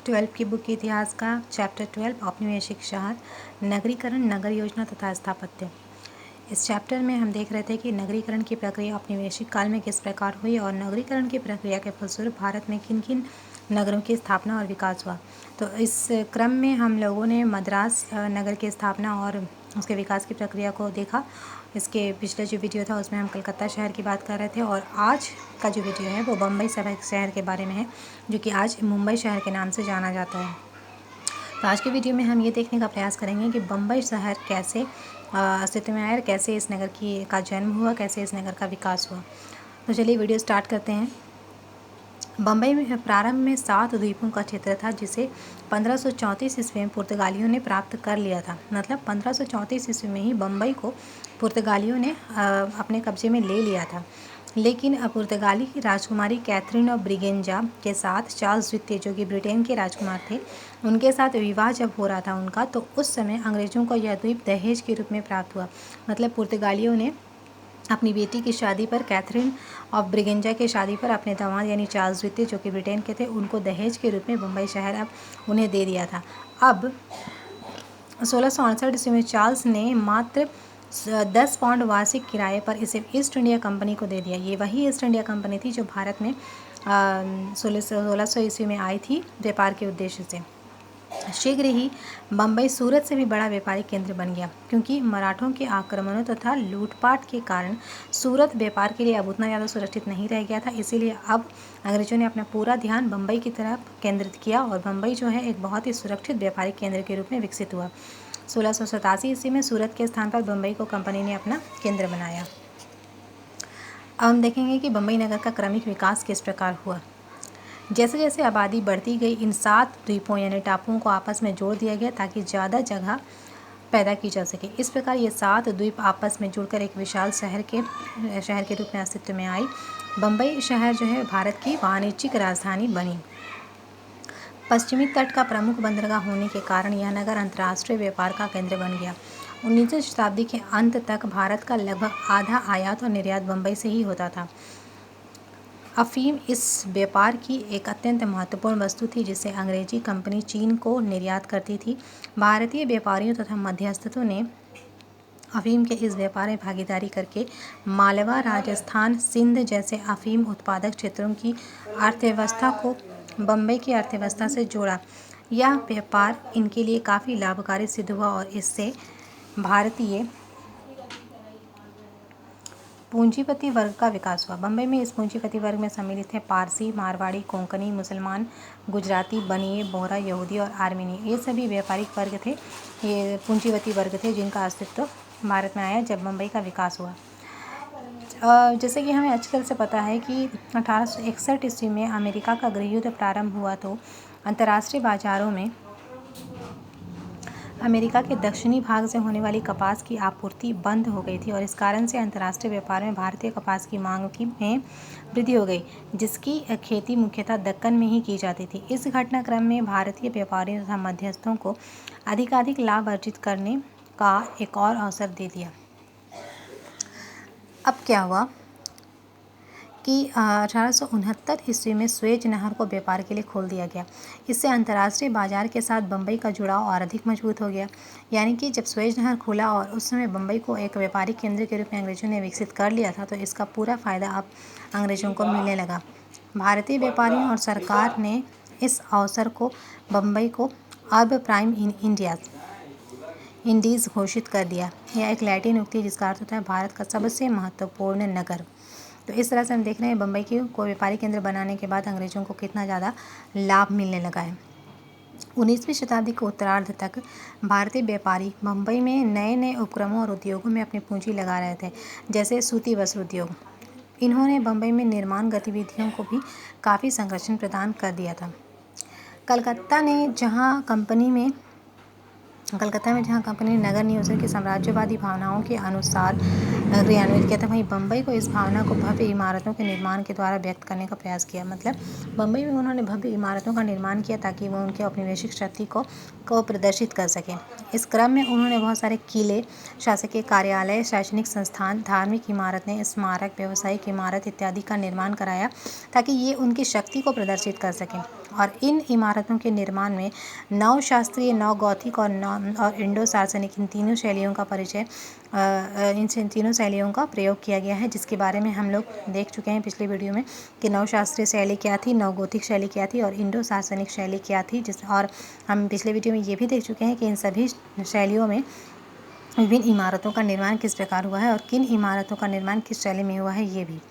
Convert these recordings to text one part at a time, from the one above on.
12 की बुक के इतिहास का चैप्टर 12 औपनिवेशिक शहर, नगरीकरण, नगर योजना तथा स्थापत्य। इस चैप्टर में हम देख रहे थे कि नगरीकरण की प्रक्रिया औपनिवेशिक काल में किस प्रकार हुई और नगरीकरण की प्रक्रिया के फलस्वरूप भारत में किन किन नगरों की स्थापना और विकास हुआ। तो इस क्रम में हम लोगों ने मद्रास नगर की स्थापना और उसके विकास की प्रक्रिया को देखा। इसके पिछले जो वीडियो था उसमें हम कलकत्ता शहर की बात कर रहे थे और आज का जो वीडियो है वो बम्बई शहर के बारे में है, जो कि आज मुंबई शहर के नाम से जाना जाता है। तो आज के वीडियो में हम ये देखने का प्रयास करेंगे कि बम्बई शहर कैसे अस्तित्व में आया, कैसे इस नगर का जन्म हुआ, कैसे इस नगर का विकास हुआ। तो चलिए वीडियो स्टार्ट करते हैं। बम्बई में प्रारंभ में 7 द्वीपों का क्षेत्र था, जिसे 1534 ईस्वी में पुर्तगालियों ने प्राप्त कर लिया था। मतलब 1534 ईस्वी में ही बम्बई को पुर्तगालियों ने अपने कब्जे में ले लिया था। लेकिन पुर्तगाली की राजकुमारी कैथरीन ऑफ ब्रिगेंजा के साथ चार्ल्स द्वितीय, जो कि ब्रिटेन के राजकुमार थे, उनके साथ विवाह जब हो रहा था उनका, तो उस समय अंग्रेज़ों को यह द्वीप दहेज के रूप में प्राप्त हुआ। मतलब पुर्तगालियों ने अपनी बेटी की शादी पर, कैथरीन ऑफ ब्रिगेंजा की शादी पर, अपने दामाद यानी चार्ल्स द्वितीय, जो कि ब्रिटेन के थे, उनको दहेज के रूप में बम्बई शहर अब उन्हें दे दिया था। अब 1668 ईस्वी में चार्ल्स ने मात्र 10 पाउंड वार्षिक किराए पर इसे ईस्ट इंडिया कंपनी को दे दिया। ये वही ईस्ट इंडिया कंपनी थी जो भारत में 1600 ईस्वी में आई थी व्यापार के उद्देश्य से। शीघ्र ही बम्बई सूरत से भी बड़ा व्यापारिक केंद्र बन गया, क्योंकि मराठों के आक्रमणों तथा लूटपाट के कारण सूरत व्यापार के लिए अब उतना ज़्यादा सुरक्षित नहीं रह गया था। इसीलिए अब अंग्रेजों ने अपना पूरा ध्यान बम्बई की तरफ केंद्रित किया और बम्बई जो है एक बहुत ही सुरक्षित व्यापारिक केंद्र के रूप में विकसित हुआ। 1687 ईस्वी में सूरत के स्थान पर बम्बई को कंपनी ने अपना केंद्र बनाया। अब हम देखेंगे कि बम्बई नगर का क्रमिक विकास किस प्रकार हुआ। जैसे जैसे आबादी बढ़ती गई, इन 7 द्वीपों यानी टापुओं को आपस में जोड़ दिया गया ताकि ज़्यादा जगह पैदा की जा सके। इस प्रकार ये 7 द्वीप आपस में जुड़कर एक विशाल शहर के रूप में अस्तित्व में आई। बम्बई शहर जो है भारत की वाणिज्यिक राजधानी बनी। पश्चिमी तट का प्रमुख बंदरगाह होने के कारण यह नगर अंतर्राष्ट्रीय व्यापार का केंद्र बन गया। 19वीं शताब्दी के अंत तक भारत का लगभग आधा आयात और निर्यात बम्बई से ही होता था। अफीम इस व्यापार की एक अत्यंत महत्वपूर्ण वस्तु थी, जिसे अंग्रेजी कंपनी चीन को निर्यात करती थी। भारतीय व्यापारियों तथा मध्यस्थों ने अफीम के इस व्यापार में भागीदारी करके मालवा, राजस्थान, सिंध जैसे अफीम उत्पादक क्षेत्रों की अर्थव्यवस्था को बम्बई की अर्थव्यवस्था से जोड़ा। यह व्यापार इनके लिए काफ़ी लाभकारी सिद्ध हुआ और इससे भारतीय पूंजीपति वर्ग का विकास हुआ। बम्बई में इस पूंजीपति वर्ग में सम्मिलित थे पारसी, मारवाड़ी, कोंकणी, मुसलमान, गुजराती, बनिए, बोहरा, यहूदी और आर्मीनी। ये सभी व्यापारिक वर्ग थे, ये पूंजीपति वर्ग थे जिनका अस्तित्व भारत में आया जब बम्बई का विकास हुआ। जैसे कि हमें आजकल से पता है कि 1861 ईस्वी में अमेरिका का गृह युद्ध प्रारंभ हुआ, तो अंतर्राष्ट्रीय बाजारों में अमेरिका के दक्षिणी भाग से होने वाली कपास की आपूर्ति बंद हो गई थी और इस कारण से अंतर्राष्ट्रीय व्यापार में भारतीय कपास की मांग में वृद्धि हो गई, जिसकी खेती मुख्यतः दक्कन में ही की जाती थी। इस घटनाक्रम में भारतीय व्यापारियों तथा मध्यस्थों को अधिकाधिक लाभ अर्जित करने का एक और अवसर दे दिया। अब क्या हुआ कि 1869 ईस्वी में स्वेज नहर को व्यापार के लिए खोल दिया गया। इससे अंतर्राष्ट्रीय बाजार के साथ बम्बई का जुड़ाव और अधिक मजबूत हो गया। यानी कि जब स्वेज नहर खुला और उस समय बम्बई को एक व्यापारिक केंद्र के रूप में अंग्रेज़ों ने विकसित कर लिया था, तो इसका पूरा फ़ायदा अब अंग्रेज़ों को मिलने लगा। भारतीय व्यापारियों और सरकार ने इस अवसर को बम्बई को अर्ब प्राइम इन इंडीज़ घोषित कर दिया। यह एक लैटिन उक्ति जिसका अर्थ होता है भारत का सबसे महत्वपूर्ण नगर। तो इस तरह से हम देख रहे हैं बम्बई को व्यापारिक केंद्र बनाने के बाद अंग्रेज़ों को कितना ज़्यादा लाभ मिलने लगा है। 19वीं शताब्दी के उत्तरार्ध तक भारतीय व्यापारी बम्बई में नए नए उपक्रमों और उद्योगों में अपनी पूंजी लगा रहे थे, जैसे सूती वस्त्र उद्योग। इन्होंने बम्बई में निर्माण गतिविधियों को भी काफ़ी संरक्षण प्रदान कर दिया था। कलकत्ता में जहाँ कंपनी ने नगर नियोजन की साम्राज्यवादी भावनाओं के अनुसार क्रियान्वित किया था, वहीं बम्बई को इस भावना को भव्य इमारतों के निर्माण के द्वारा व्यक्त करने का प्रयास किया। मतलब बम्बई में उन्होंने भव्य इमारतों का निर्माण किया ताकि वो उनके औपनिवेशिक शक्ति को प्रदर्शित कर सकें। इस क्रम में उन्होंने बहुत सारे किले, शासकीय कार्यालय, शैक्षणिक संस्थान, धार्मिक इमारतें, स्मारक, व्यावसायिक इमारत इत्यादि का निर्माण कराया ताकि ये उनकी शक्ति को प्रदर्शित कर सकें। और इन इमारतों के निर्माण में नव शास्त्रीय, नव गौथिक और इंडो सार्वजनिक इन तीनों शैलियों का इन तीनों शैलियों का प्रयोग किया गया है, जिसके बारे में हम लोग देख चुके हैं पिछले वीडियो में कि नव शास्त्रीय शैली क्या थी, नव गौथिक शैली क्या थी और इंडो सार्वजनिक शैली क्या थी। और हम पिछले वीडियो में ये भी देख चुके हैं कि इन सभी शैलियों में विभिन्न इमारतों का निर्माण किस प्रकार हुआ है और किन इमारतों का निर्माण किस शैली में हुआ है, ये भी।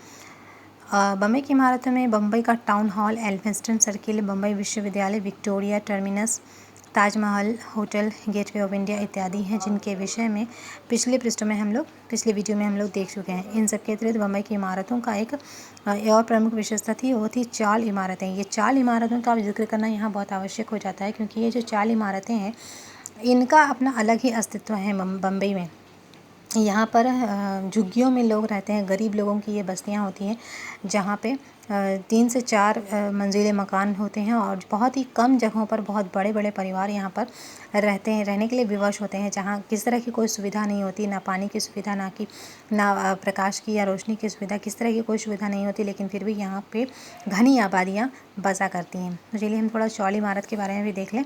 बम्बई की इमारतों में बम्बई का town hall, Elphinstone circle, Bombay विश्वविद्यालय, Victoria terminus, Taj Mahal, hotel, gateway of India इत्यादि हैं, जिनके विषय में पिछले वीडियो में हम लोग देख चुके हैं। इन सब के अतिरिक्त बम्बई की इमारतों का एक और प्रमुख विशेषता थी, वो थी चाल इमारतें। ये चाल इमारतों का जिक्र करना यहाँ बहुत आवश्यक हो जाता है, क्योंकि ये जो चाल इमारतें हैं इनका अपना अलग ही अस्तित्व है बम्बई में। यहाँ पर झुग्गियों में लोग रहते हैं, गरीब लोगों की ये बस्तियाँ होती हैं, जहाँ पे 3 से 4 मंजिले मकान होते हैं और बहुत ही कम जगहों पर बहुत बड़े बड़े परिवार यहाँ पर रहने के लिए विवश होते हैं, जहाँ किस तरह की कोई सुविधा नहीं होती, ना पानी की सुविधा, ना प्रकाश की या रोशनी की सुविधा, किस तरह की कोई सुविधा नहीं होती, लेकिन फिर भी यहाँ पे घनी आबादियाँ बसा करती हैं। तो चलिए हम थोड़ा चौल इमारत के बारे में भी देख लें।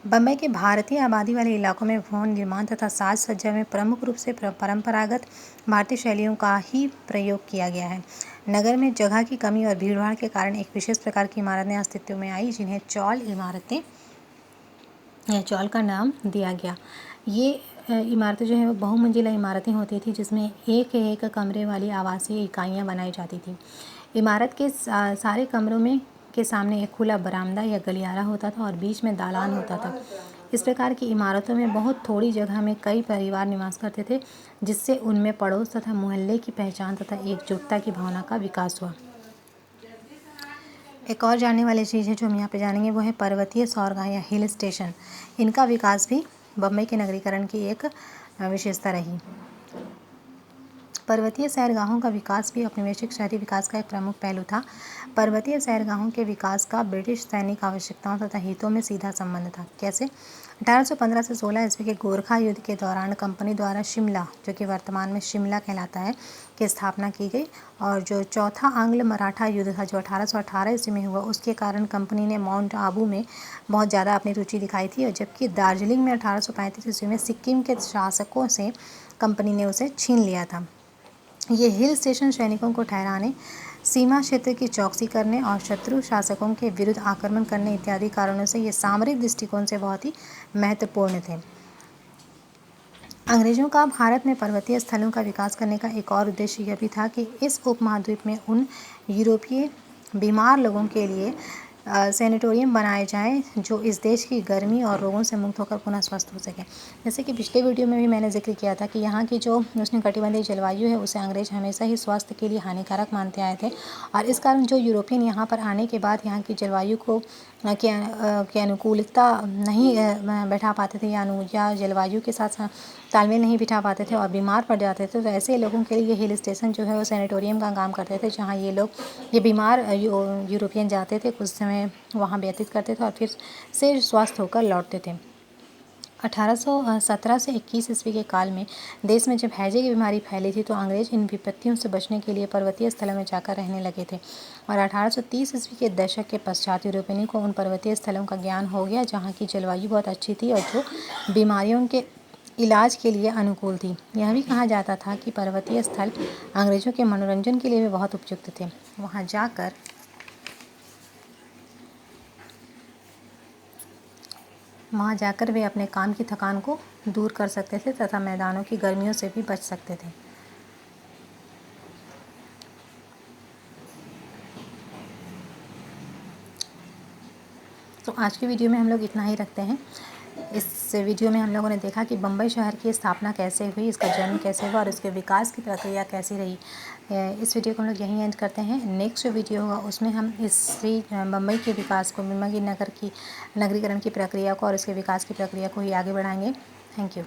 बम्बई के भारतीय आबादी वाले इलाकों में भवन निर्माण तथा साज सज्जा में प्रमुख रूप से परंपरागत भारतीय शैलियों का ही प्रयोग किया गया है। नगर में जगह की कमी और भीड़भाड़ के कारण एक विशेष प्रकार की इमारतें अस्तित्व में आई, जिन्हें चौल इमारतें या चौल का नाम दिया गया। ये इमारतें जो है वो बहुमंजिला इमारतें होती थी, जिसमें एक एक कमरे वाली आवासीय इकाइयाँ बनाई जाती थी। इमारत के सारे कमरों में के सामने एक खुला बरामदा या गलियारा होता था और बीच में दालान होता था। इस प्रकार की इमारतों में बहुत थोड़ी जगह में कई परिवार निवास करते थे, जिससे उनमें पड़ोस तथा मोहल्ले की पहचान तथा एकजुटता की भावना का विकास हुआ। एक और जानने वाली चीज़ है जो हम यहाँ पे जानेंगे, वो है पर्वतीय सौरगाह या हिल स्टेशन। इनका विकास भी बम्बई के नगरीकरण की एक विशेषता रही। पर्वतीय सैरगाहों का विकास भी औपनिवेशिक शहरी विकास का एक प्रमुख पहलू था। पर्वतीय सैरगाहों के विकास का ब्रिटिश सैनिक आवश्यकताओं तथा हितों में सीधा संबंध था। कैसे? 1815 से 16 ईस्वी के गोरखा युद्ध के दौरान कंपनी द्वारा शिमला, जो कि वर्तमान में शिमला कहलाता है, की स्थापना की गई। और जो चौथा आंग्ल मराठा युद्ध था, जो 1818 ईस्वी में हुआ, उसके कारण कंपनी ने माउंट आबू में बहुत ज़्यादा अपनी रुचि दिखाई थी, और जबकि दार्जिलिंग में 1835 ईस्वी में सिक्किम के शासकों से कंपनी ने उसे छीन लिया था। ये हिल स्टेशन सैनिकों को ठहराने, सीमा क्षेत्र की चौकसी करने और शत्रु शासकों के विरुद्ध आक्रमण करने इत्यादि कारणों से ये सामरिक दृष्टिकोण से बहुत ही महत्वपूर्ण थे। अंग्रेजों का भारत में पर्वतीय स्थलों का विकास करने का एक और उद्देश्य यह भी था कि इस उपमहाद्वीप में उन यूरोपीय बीमार लोगों के लिए सैनिटोरियम बनाए जाएं, जो इस देश की गर्मी और रोगों से मुक्त होकर पुनः स्वस्थ हो सकें। जैसे कि पिछले वीडियो में भी मैंने जिक्र किया था कि यहाँ की जो उष्णकटिबंधीय जलवायु है, उसे अंग्रेज हमेशा ही स्वास्थ्य के लिए हानिकारक मानते आए थे, और इस कारण जो यूरोपियन यहाँ पर आने के बाद यहाँ की जलवायु के अनुकूलता नहीं बैठा पाते थे, या जलवायु के साथ तालमेल नहीं बिठा पाते थे और बीमार पड़ जाते थे, तो ऐसे लोगों के लिए ये हिल स्टेशन जो है वो सैनिटोरियम का काम करते थे, जहाँ ये बीमार यूरोपियन जाते थे, कुछ समय वहाँ व्यतीत करते थे और फिर से स्वस्थ होकर लौटते थे। 1817 से 21 ईस्वी के काल में देश में जब हैजे की बीमारी फैली थी, तो अंग्रेज इन विपत्तियों से बचने के लिए पर्वतीय स्थलों में जाकर रहने लगे थे, और 1830 ईस्वी के दशक के पश्चात यूरोपियनों को उन पर्वतीय स्थलों का ज्ञान हो गया, जहाँ की जलवायु बहुत अच्छी थी और जो बीमारियों के इलाज के लिए अनुकूल थी। यह भी कहा जाता था कि पर्वतीय स्थल अंग्रेजों के मनोरंजन के लिए भी बहुत उपयुक्त थे। वहाँ जाकर वे अपने काम की थकान को दूर कर सकते थे तथा मैदानों की गर्मियों से भी बच सकते थे। तो आज की वीडियो में हम लोग इतना ही रखते हैं। इस वीडियो में हम लोगों ने देखा कि बम्बई शहर की स्थापना कैसे हुई, इसका जन्म कैसे हुआ और इसके विकास की प्रक्रिया कैसी रही। इस वीडियो को हम लोग यहीं एंड करते हैं। नेक्स्ट वीडियो होगा, उसमें हम बम्बई के विकास को, बम्बई नगर की नगरीकरण की प्रक्रिया को और इसके विकास की प्रक्रिया को ही आगे बढ़ाएंगे। Thank you.